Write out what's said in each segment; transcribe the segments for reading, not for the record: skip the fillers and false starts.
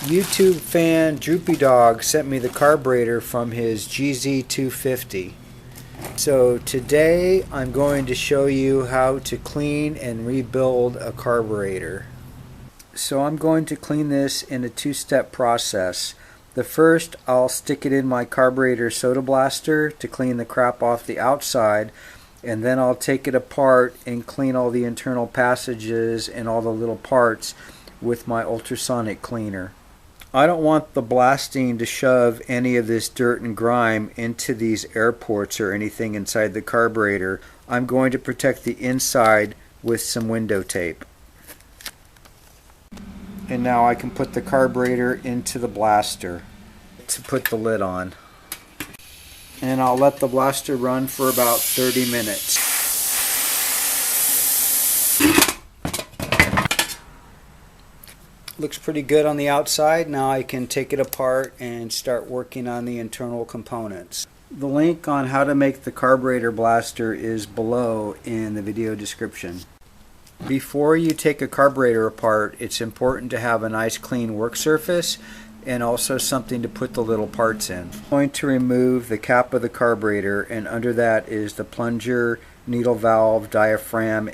YouTube fan Droopy Dog sent me the carburetor from his GZ250. So today I'm going to show you how to clean and rebuild a carburetor. So I'm going to clean this in a two-step process. The first, I'll stick it in my carburetor soda blaster to clean the crap off the outside, and then I'll take it apart and clean all the internal passages and all the little parts with my ultrasonic cleaner. I don't want the blasting to shove any of this dirt and grime into these air ports or anything inside the carburetor. I'm going to protect the inside with some window tape. And now I can put the carburetor into the blaster to put the lid on. And I'll let the blaster run for about 30 minutes. Looks pretty good on the outside. Now I can take it apart and start working on the internal components. The link on how to make the carburetor blaster is below in the video description. Before you take a carburetor apart, it's important to have a nice clean work surface and also something to put the little parts in. I'm going to remove the cap of the carburetor, and under that is the plunger, needle valve, diaphragm.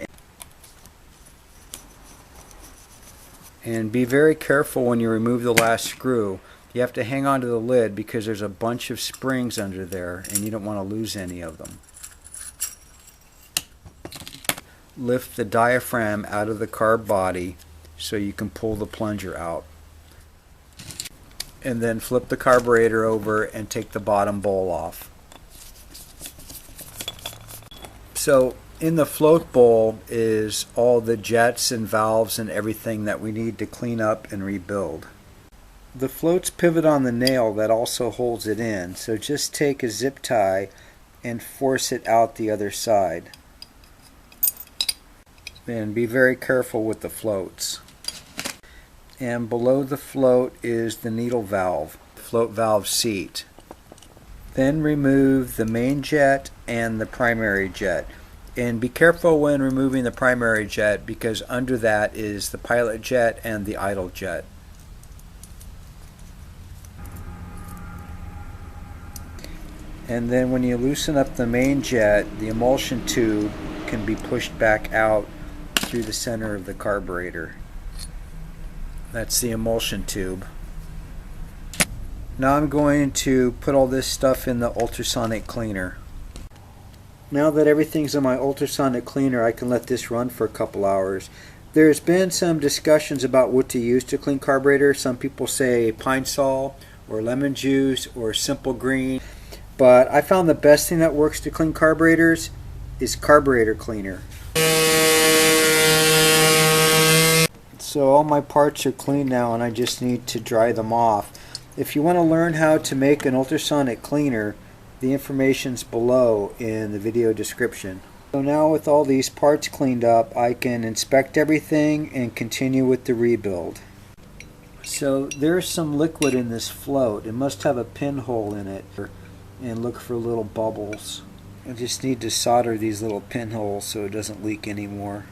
And be very careful when you remove the last screw. You have to hang on to the lid because there's a bunch of springs under there and you don't want to lose any of them. Lift the diaphragm out of the carb body so you can pull the plunger out. And then flip the carburetor over and take the bottom bowl off. So in the float bowl is all the jets and valves and everything that we need to clean up and rebuild. The floats pivot on the nail that also holds it in, so just take a zip tie and force it out the other side. And be very careful with the floats. And below the float is the needle valve, float valve seat. Then remove the main jet and the primary jet. And be careful when removing the primary jet because under that is the pilot jet and the idle jet. And then when you loosen up the main jet, the emulsion tube can be pushed back out through the center of the carburetor. That's the emulsion tube. Now I'm going to put all this stuff in the ultrasonic cleaner. Now that everything's in my ultrasonic cleaner, I can let this run for a couple hours. There's been some discussions about what to use to clean carburetors. Some people say pine sol or lemon juice or simple green. But I found the best thing that works to clean carburetors is carburetor cleaner. So all my parts are clean now and I just need to dry them off. If you want to learn how to make an ultrasonic cleaner, the information's below in the video description. So now with all these parts cleaned up, I can inspect everything and continue with the rebuild. So there's some liquid in this float. It must have a pinhole in it, and look for little bubbles. I just need to solder these little pinholes so it doesn't leak anymore.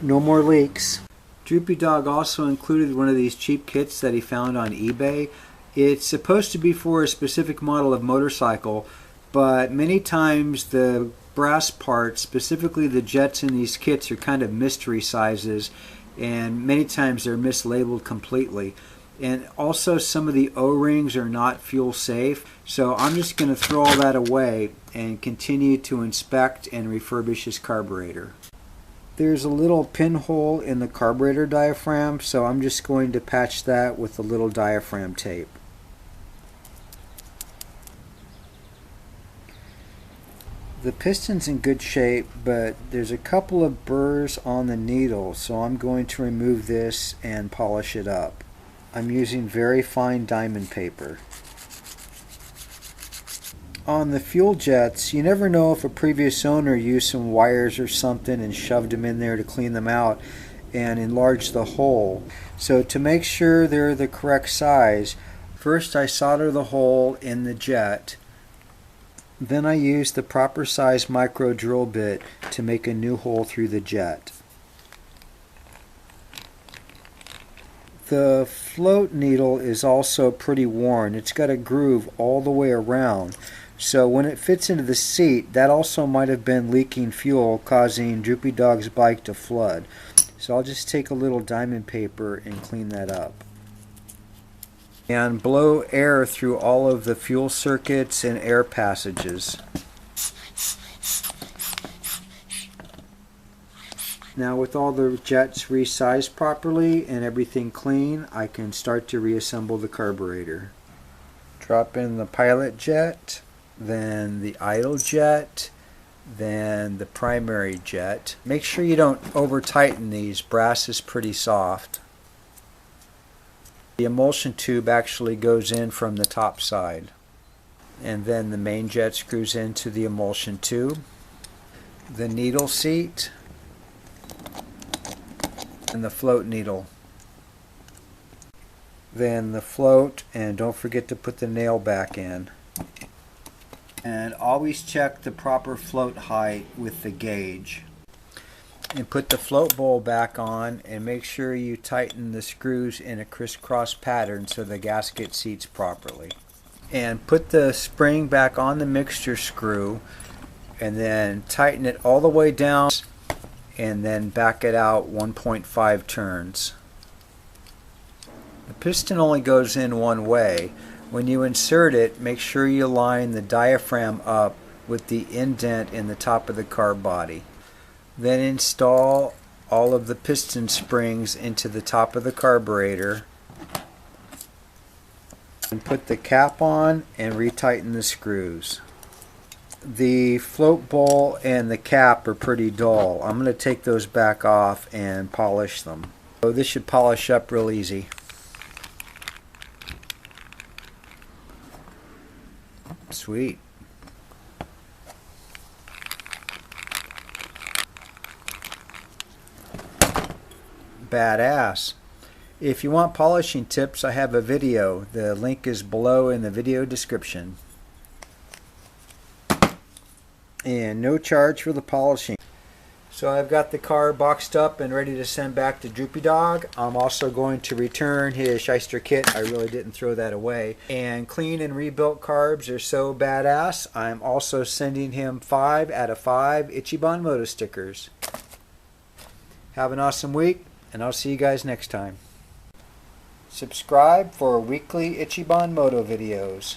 No more leaks. Droopy Dog also included one of these cheap kits that he found on eBay. It's supposed to be for a specific model of motorcycle, but many times the brass parts, specifically the jets in these kits, are kind of mystery sizes, and many times they're mislabeled completely. And also some of the O-rings are not fuel safe, so I'm just going to throw all that away and continue to inspect and refurbish his carburetor. There's a little pinhole in the carburetor diaphragm, so I'm just going to patch that with a little diaphragm tape. The piston's in good shape, but there's a couple of burrs on the needle, so I'm going to remove this and polish it up. I'm using very fine diamond paper. On the fuel jets, you never know if a previous owner used some wires or something and shoved them in there to clean them out and enlarge the hole. So to make sure they're the correct size, first I solder the hole in the jet. Then I use the proper size micro drill bit to make a new hole through the jet. The float needle is also pretty worn. It's got a groove all the way around. So when it fits into the seat, that also might have been leaking fuel, causing Droopy Dog's bike to flood. So I'll just take a little diamond paper and clean that up. And blow air through all of the fuel circuits and air passages. Now with all the jets resized properly and everything clean, I can start to reassemble the carburetor. Drop in the pilot jet, then the idle jet, then the primary jet. Make sure you don't over tighten these. Brass is pretty soft. The emulsion tube actually goes in from the top side. And then the main jet screws into the emulsion tube. The needle seat and the float needle. Then the float, and don't forget to put the nail back in. And always check the proper float height with the gauge. And put the float bowl back on and make sure you tighten the screws in a crisscross pattern so the gasket seats properly. And put the spring back on the mixture screw and then tighten it all the way down and then back it out 1.5 turns. The piston only goes in one way. When you insert it, make sure you line the diaphragm up with the indent in the top of the carb body. Then install all of the piston springs into the top of the carburetor and put the cap on and retighten the screws. The float bowl and the cap are pretty dull. I'm going to take those back off and polish them. So this should polish up real easy. Sweet. Badass. If you want polishing tips, I have a video. The link is below in the video description. And no charge for the polishing. So I've got the car boxed up and ready to send back to Droopy Dog. I'm also going to return his shyster kit. I really didn't throw that away. And clean and rebuilt carbs are so badass. I'm also sending him 5 out of 5 Ichiban Moto stickers. Have an awesome week, and I'll see you guys next time. Subscribe for weekly Ichiban Moto videos.